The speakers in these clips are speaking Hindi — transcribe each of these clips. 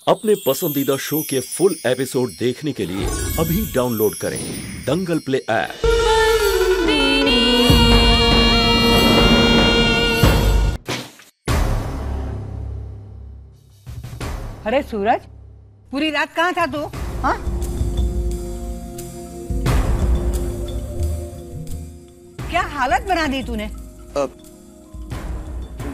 अपने पसंदीदा शो के फुल एपिसोड देखने के लिए अभी डाउनलोड करें दंगल प्ले ऐप। अरे सूरज, पूरी रात कहाँ था तू? हाँ? क्या हालत बना दी तूने?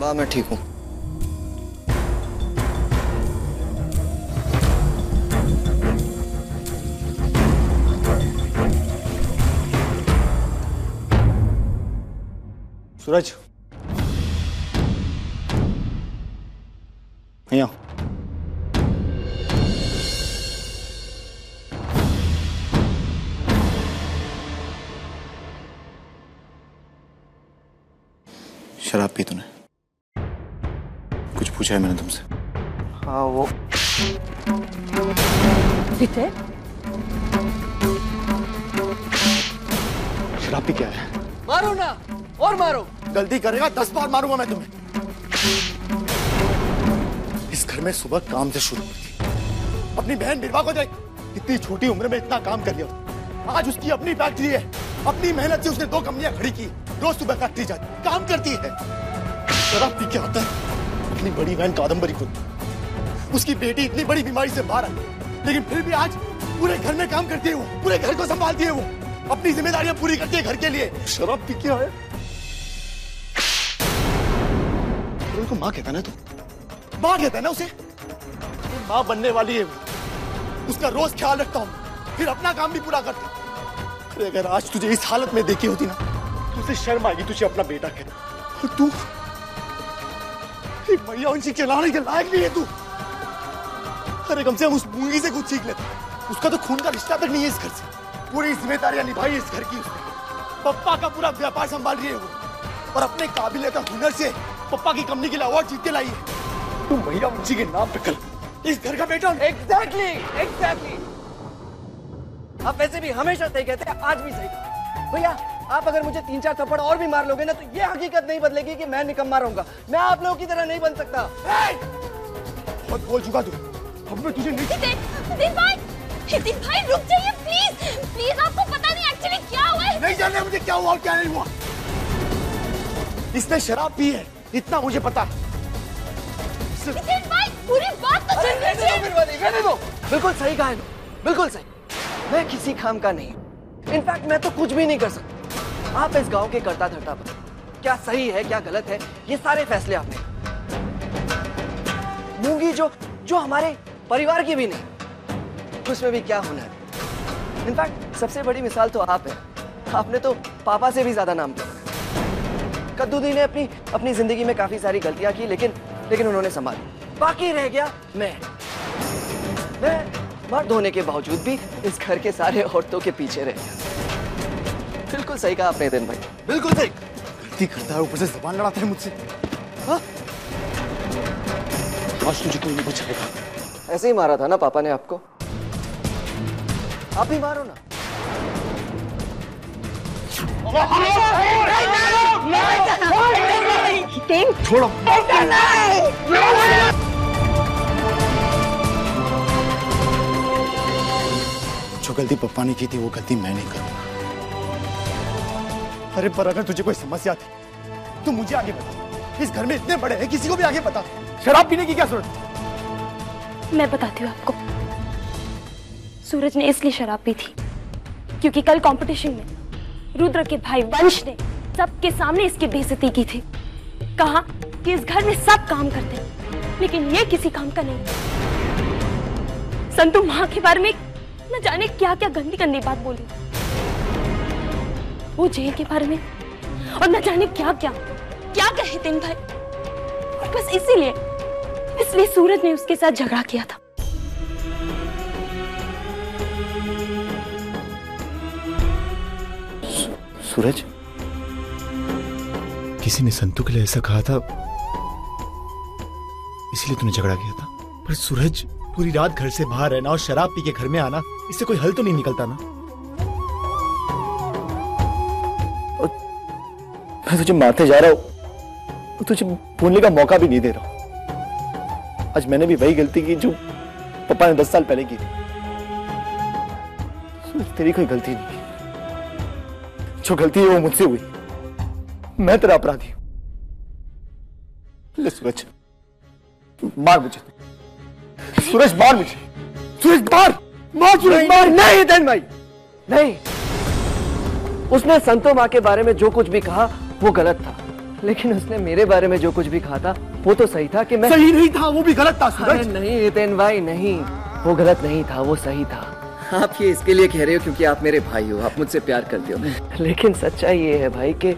बा मैं ठीक हूँ। सूरज, यहाँ शराब पी तूने? कुछ पूछा है मैंने तुमसे? हाँ वो किथे? शराब पी क्या है? मारो ना और मारो। गलती करेगा 10 बार मारूंगा मैं तुम्हें। इस घर में सुबह काम से शुरू हुई थी। अपनी बहन बिरवा को देख, इतनी छोटी उम्र में इतना काम कर लिया। आज उसकी अपनी फैक्ट्री है, अपनी मेहनत से उसने 2 कंपनियां खड़ी की। रोज सुबह फैक्ट्री जाती, काम करती है। शराब पी के आता है। अपनी बड़ी बहन कादम्बरी को, उसकी बेटी इतनी बड़ी बीमारी से बाहर आई, लेकिन फिर भी आज पूरे घर में काम करती है वो, पूरे घर को संभालती है वो, अपनी जिम्मेदारियां पूरी करती है घर के लिए। शराब पी के आया। को माँ कहता ना तू, माँ कहता ना उसे। माँ बनने वाली है वो, उसका रोज ख्याल रखता हूँ, फिर अपना काम भी पूरा करता हूँ। अरे अगर आज तुझे इस हालत में देखी होती ना, तो उसे शर्म आएगी तुझे अपना बेटा कहना। और तू एक मैया उनसे चलाने के लायक नहीं है तू। अरे कम से कम उस मूंगी से कुछ सीख लेता। उसका तो खून का रिश्ता तक नहीं है इस घर से। पूरी जिम्मेदारियां निभाई इस घर की उसने। पप्पा का पूरा व्यापार संभाल रही है वो, और अपने काबिलियत और हुनर से पप्पा की कंपनी के लिए अवार्ड जीत के लाई है। तू भैया मुंशी के नाम पे कल इस घर का बेटा। एग्जैक्टली। आप वैसे भी हमेशा सही कहते हैं, आज भी सही कहा। भैया आप अगर मुझे 3-4 थप्पड़ और भी मार लोगे ना, तो ये हकीकत नहीं बदलेगी कि मैं निकम्मा रहूंगा। मैं आप लोगों की तरह नहीं बन सकता। बहुत बोल चुका तू, अब मैं तुझे नहीं। हितिन भाई रुक जाइए प्लीज। आपको पता नहीं एक्चुअली क्या हुआ है? नहीं जानना मुझे क्या हुआ और क्या नहीं हुआ। इसने शराब पी है, इतना मुझे पता है। हितिन भाई पूरी बात तो सुन लीजिए। बिल्कुल सही कहा है, बिल्कुल सही। मैं किसी काम का नहीं, इनफैक्ट मैं तो कुछ भी नहीं कर सकता। आप इस गांव के कर्ता धर्ता पर क्या सही है क्या गलत है, ये सारे फैसले आपने। मूंगी जो हमारे परिवार की भी नहीं, उसमें भी क्या होना है। इनफैक्ट सबसे बड़ी मिसाल तो आप है। आपने तो पापा से भी ज्यादा नाम किया। कद्दू दी ने अपनी जिंदगी में काफी सारी गलतियां की, लेकिन उन्होंने संभाली। बाकी रह गया मैं मर्द होने के बावजूद भी इस घर के सारे औरतों के पीछे रह गया। बिल्कुल सही कहा आपने हितिन भाई, बिल्कुल सही। गलती करता है, ऊपर से जुबान लड़ाता है मुझसे। हाँ? आज तुझे कोई नहीं बचाएगा। ऐसे ही मारा था ना पापा ने आपको, आप भी मारो ना। छोड़ो। जो गलती पप्पा ने की थी वो गलती मैं नहीं करूंगा। अरे पर अगर तुझे कोई समस्या थी तो मुझे आगे बता। इस घर में इतने बड़े हैं, किसी को भी आगे बता। शराब पीने की क्या जरूरत? मैं बताती हूँ आपको। सूरज ने इसलिए शराब पी थी क्योंकि कल कंपटीशन में रुद्र के भाई वंश ने सबके सामने इसकी बेइज्जती की थी। कहा कि इस घर में सब काम करते हैं, लेकिन ये किसी काम का नहीं। संतू माँ के बारे में न जाने क्या क्या गंदी गंदी बात बोली, वो जेल के बारे में, और न जाने क्या क्या कहे हितिन भाई। और बस इसलिए सूरज ने उसके साथ झगड़ा किया था। सूरज, किसी ने संतू के लिए ऐसा कहा था, इसलिए तूने झगड़ा किया था। पर सूरज, पूरी रात घर से बाहर रहना और शराब पी के घर में आना, इससे कोई हल तो नहीं निकलता ना। मैं तुझे मारते जा रहा हूं, तुझे भूलने का मौका भी नहीं दे रहा हूं। आज मैंने भी वही गलती की जो पापा ने 10 साल पहले की थी। तेरी कोई गलती नहीं, जो गलती है वो मुझसे हुई। मैं तेरा अपराधी हूं। ले सूरज, मार मुझे। सूरज मार मुझे। सूरज मार, मार सूरज मार। नहीं हितेन भाई, नहीं। उसने संतो माँ के बारे में जो कुछ भी कहा वो गलत था, लेकिन उसने मेरे बारे में जो कुछ भी कहा था वो तो सही था। कि मैं सही नहीं था, वो भी गलत था सूरज। नहीं हितेन भाई, नहीं, वो गलत नहीं था, वो सही था। आप ये इसके लिए कह रहे हो क्योंकि आप मेरे भाई हो, आप मुझसे प्यार करते हो, लेकिन सच्चाई ये है भाई कि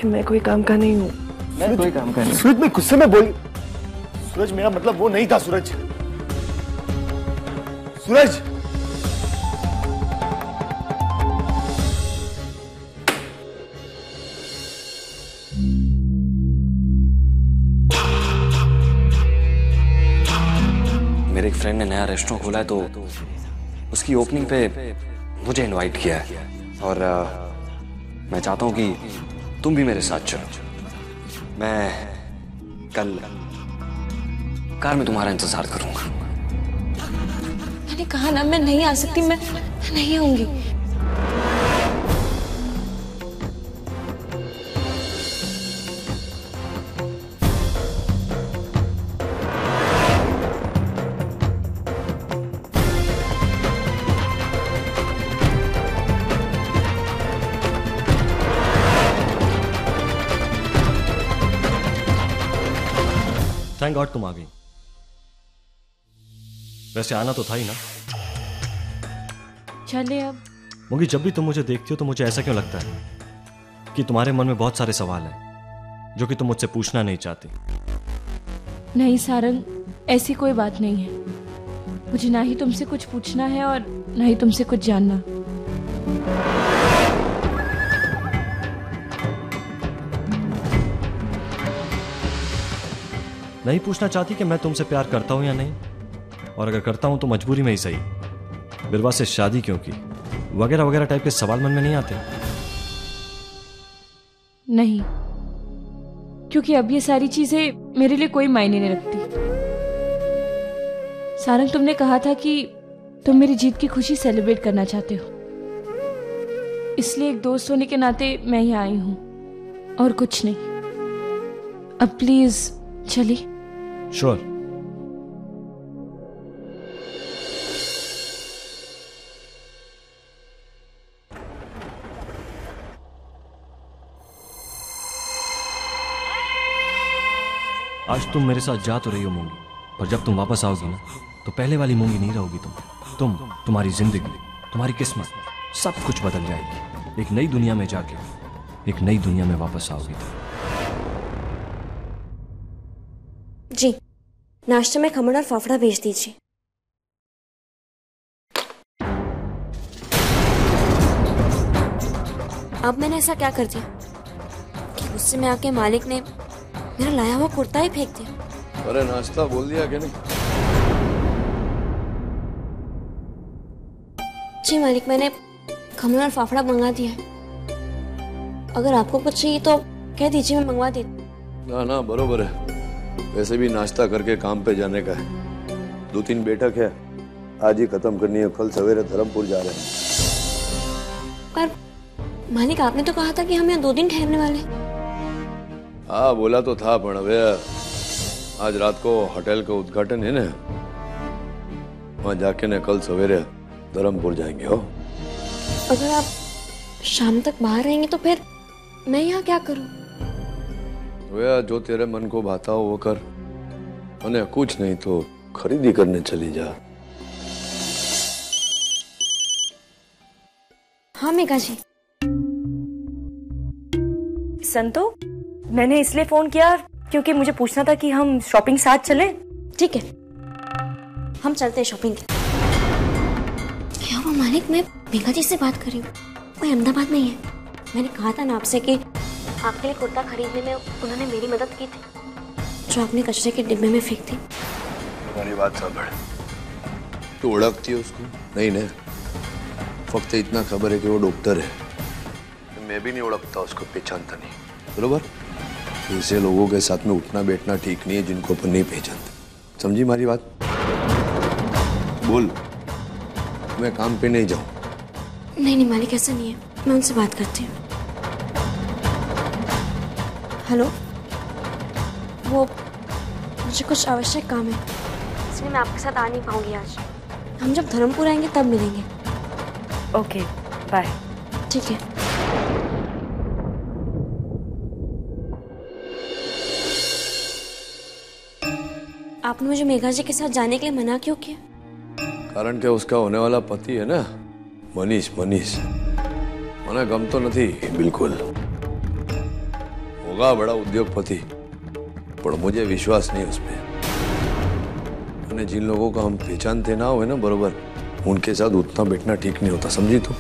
मैं कोई काम का नहीं हूँ। मैं कोई काम का नहीं। सूरज, मैं गुस्से में बोली। सूरज, मेरा मतलब वो नहीं था सूरज। सूरज, मेरे एक फ्रेंड ने नया रेस्टोरेंट खोला है तो उसकी ओपनिंग पे मुझे इनवाइट किया है और मैं चाहता हूं कि तुम भी मेरे साथ चलो। मैं कल कार में तुम्हारा इंतजार करूंगा। मैंने कहा ना मैं नहीं आ सकती, मैं नहीं आऊंगी। थैंक गॉड तुम आ गई। वैसे आना तो था ही ना। चले अब। मुंगी, जब भी तुम मुझे देखती हो तो मुझे ऐसा क्यों लगता है कि तुम्हारे मन में बहुत सारे सवाल हैं जो कि तुम मुझसे पूछना नहीं चाहती। नहीं सारंग, ऐसी कोई बात नहीं है। मुझे ना ही तुमसे कुछ पूछना है और ना ही तुमसे कुछ जानना। नहीं पूछना चाहती कि मैं तुमसे प्यार करता हूं या नहीं, और अगर करता हूं तो मजबूरी में ही सही, बिरवा से शादी क्यों की, वगैरह वगैरह टाइप के सवाल मन में नहीं आते। नहीं, क्योंकि अब ये सारी चीजें मेरे लिए कोई मायने नहीं रखती। सारंग, तुमने कहा था कि तुम मेरी जीत की खुशी सेलिब्रेट करना चाहते हो, इसलिए एक दोस्त होने के नाते मैं यहाँ आई हूं और कुछ नहीं। अब प्लीज चलिए। श्योर। आज तुम मेरे साथ जा तो रही हो मूंगी, पर जब तुम वापस आओगी ना तो पहले वाली मूंगी नहीं रहोगी। तुम्हारी जिंदगी, तुम्हारी किस्मत, सब कुछ बदल जाएगी। एक नई दुनिया में जाके एक नई दुनिया में वापस आओगी। जी, नाश्ते में खमण और फाफड़ा भेज दीजिए। अब मैंने ऐसा क्या कर दिया कि गुस्से में आके मालिक ने मेरा लाया हुआ कुर्ता ही फेंक दिया। अरे नाश्ता बोल दिया क्या नहीं? जी मालिक, मैंने खमण और फाफड़ा मंगा दिया है। अगर आपको कुछ चाहिए तो कह दीजिए, मैं मंगवा देती। ना ना, बरोबर है। वैसे भी नाश्ता करके काम पे जाने का है। 2-3 बैठक है, आज ही खत्म करनी है। कल सवेरे धर्मपुर जा रहे हैं। पर मालिक, आपने तो कहा था कि हम यहाँ 2 दिन ठहरने वाले। हाँ बोला तो था, पर अबे आज रात को होटल का उद्घाटन है ना, वहाँ जाके न कल सवेरे धर्मपुर जाएंगे। हो, अगर आप शाम तक बाहर रहेंगे तो फिर मैं यहाँ क्या करूँ? वे जो तेरे मन को भाता हो वो कर, और कुछ नहीं तो खरीदी करने चली जा। हाँ मेघा जी। संतो, मैंने इसलिए फोन किया क्योंकि मुझे पूछना था कि हम शॉपिंग साथ चलें। ठीक है, हम चलते हैं शॉपिंग के। क्या वो मालिक, मैं मेघा जी से बात कर रही हूँ, कोई अहमदाबाद में ही है। मैंने कहा था ना आपसे कि आपके लिए कुर्ता खरीदने में उन्होंने मेरी मदद की थी, जो आपने कचरे के डिब्बे में फेंक दी। तुम्हारी बात सांभळ, तू ओळखती है उसको? नहीं ना, फक्त इतना खबर है कि वो डॉक्टर है। मैं भी नहीं ओळखता उसको, पहचानता नहीं, बरोबर? ऐसे लोगों के साथ में उठना बैठना ठीक नहीं है जिनको अपन नहीं पहचानते। समझी हमारी बात? बोल, मैं काम पे नहीं जाऊं। नहीं नहीं मालिक, ऐसा नहीं है, मैं उनसे बात करती हूँ। हेलो, वो मुझे कुछ आवश्यक काम है, इसलिए मैं आपके साथ आ नहीं पाऊंगी आज। हम जब धर्मपुर आएंगे तब मिलेंगे। Okay bye. ठीक है। आपने मुझे मेघा जी के साथ जाने के लिए मना क्यों किया? कारण क्या उसका होने वाला पति है ना, मनीष। મને ગમતો નથી बिल्कुल। होगा बड़ा उद्योगपति, पर मुझे विश्वास नहीं उसमें। और जिन लोगों को हम पहचानते ना हो ना बरोबर, उनके साथ उठना बैठना ठीक नहीं होता, समझी तू?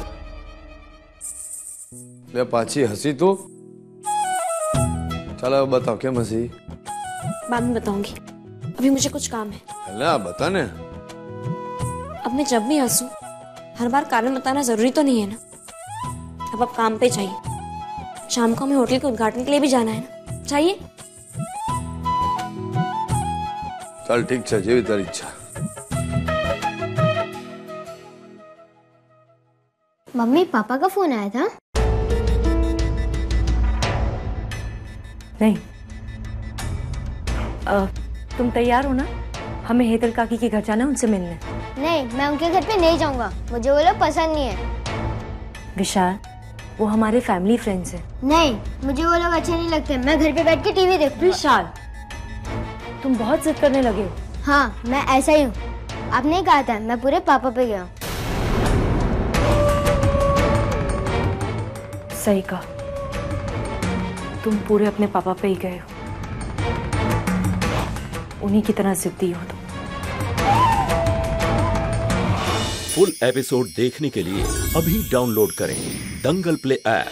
ले पाची हंसी तू। चलो बताओ क्या हंसी? बाद में बताऊंगी, अभी मुझे कुछ काम है। चल बता ने। अब मैं जब भी हंसूं, हर बार कारण बताना जरूरी तो नहीं है ना। अब आप काम पे चाहिए, शाम को हमें होटल के उद्घाटन के लिए भी जाना है ना, चाहिए? चल ठीक है, जेवी तारी इच्छा। मम्मी, पापा का फोन आया था? नहीं। तुम तैयार हो ना? हमें हेतल काकी के घर जाना, उनसे मिलने। नहीं, मैं उनके घर पे नहीं जाऊंगा, मुझे वो लोग पसंद नहीं है। विशाल, वो हमारे फैमिली फ्रेंड्स हैं। नहीं, मुझे वो लोग अच्छे नहीं लगते, मैं घर पे बैठ के टीवी देखूंगा। विशाल, तुम बहुत जिद करने लगे हो। हाँ, मैं ऐसा ही हूँ। आपने कहा था, मैं पूरे पापा पे गया हूँ। सही कहा, तुम पूरे अपने पापा पे ही गए हो। उन्हीं की तरह जिद्दी हो तुम। फुल एपिसोड देखने के लिए अभी डाउनलोड करें दंगल प्ले ऐप।